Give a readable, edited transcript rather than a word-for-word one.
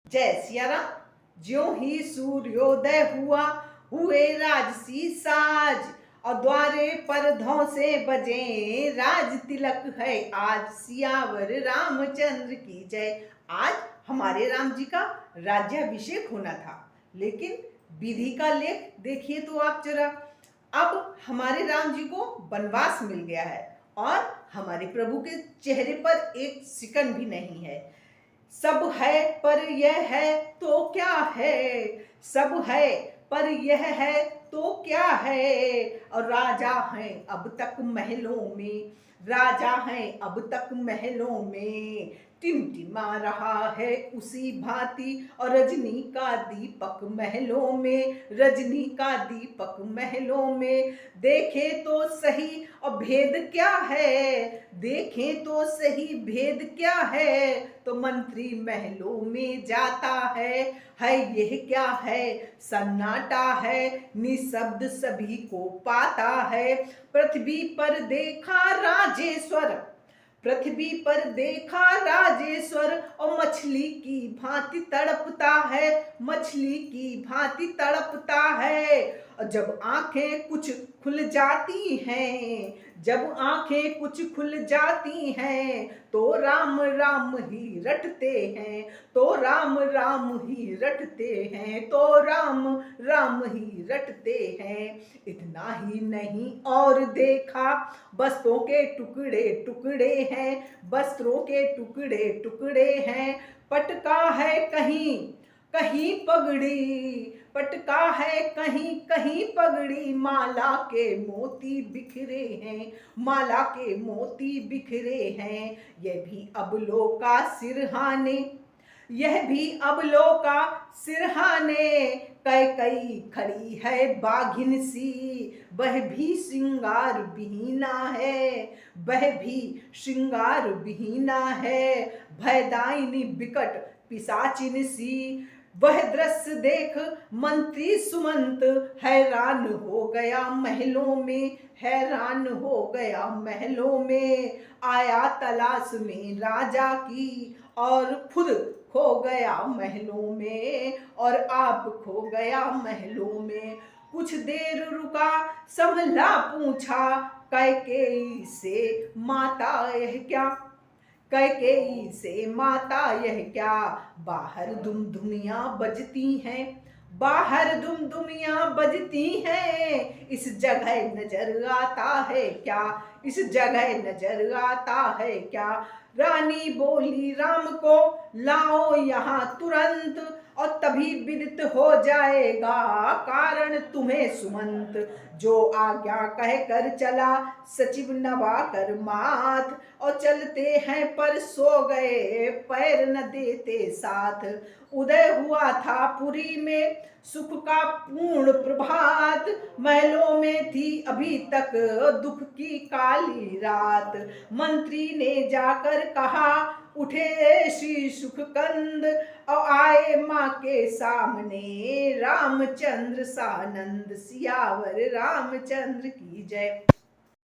जय सिया राम। ज्यों ही सूर्योदय हुआ, हुए राजसी साज, और द्वारे पर धौंसे बजे, राज तिलक है आज, सियावर रामचंद्र की जय। आज हमारे राम जी का राज्याभिषेक होना था, लेकिन विधि का लेख देखिए तो आप जरा। अब हमारे राम जी को वनवास मिल गया है और हमारे प्रभु के चेहरे पर एक सिकन भी नहीं है। सब है पर यह है तो क्या है, सब है पर यह है तो क्या है, और राजा हैं अब तक महलों में, राजा हैं अब तक महलों में, टिमटिमा रहा है उसी भांति, और रजनी का दीपक महलों में, रजनी का दीपक महलों में। देखे तो सही और भेद क्या है, देखें तो सही भेद क्या है, तो मंत्री महलों में जाता है यह क्या है, सन्नाटा है निशब्द सभी को पाता है। पृथ्वी पर देखा राजेश्वर, पृथ्वी पर देखा राजेश्वर, और मछली की भांति तड़पता है, मछली की भांति तड़पता है। और जब आंखें कुछ खुल जाती हैं, जब आंखें कुछ खुल जाती हैं, तो राम राम ही रटते हैं, तो राम राम ही रटते हैं, तो राम राम ही रटते हैं। इतना ही नहीं और देखा, वस्त्रों के टुकड़े टुकड़े हैं, वस्त्रों के टुकड़े टुकड़े हैं। पटका है कहीं कहीं पगड़ी, पटका है कहीं कहीं पगड़ी, माला के मोती बिखरे हैं, माला के मोती बिखरे हैं। यह भी अबलों का सिरहाने, यह भी अबलों का सिरहाने, कैकई खड़ी है बाघिन सी, वह भी श्रृंगार विहीना है, वह भी श्रृंगार विहीना है। भयदायिनी विकट पिशाचिन सी, वह दृश्य देख मंत्री सुमंत हैरान हो गया महलों में, हैरान हो गया महलों में। आया तलाश में राजा की, और खुद खो गया महलों में, और आप खो गया महलों में। कुछ देर रुका संभला पूछा, कैकेयी से माता यह क्या, कैकेयी से माता यह क्या, बाहर दुमदुमियां बजती हैं, बाहर दुमदुमियां बजती हैं, इस जगह नजर आता है क्या, इस जगह नजर आता है क्या। रानी बोली राम को लाओ यहाँ तुरंत, और तभी विदित हो जाएगा कारण तुम्हें सुमंत। जो आज्ञा कहकर चला सचिव नवाकर माथ, और चलते हैं पर सो गए पैर न देते साथ। उदय हुआ था पुरी में सुख का पूर्ण प्रभात, महलों में थी अभी तक दुख की काली रात। मंत्री ने जाकर कहा उठे श्री सुखकंद, और आए माँ के सामने रामचंद्र सानंद, सियावर रामचंद्र की जय।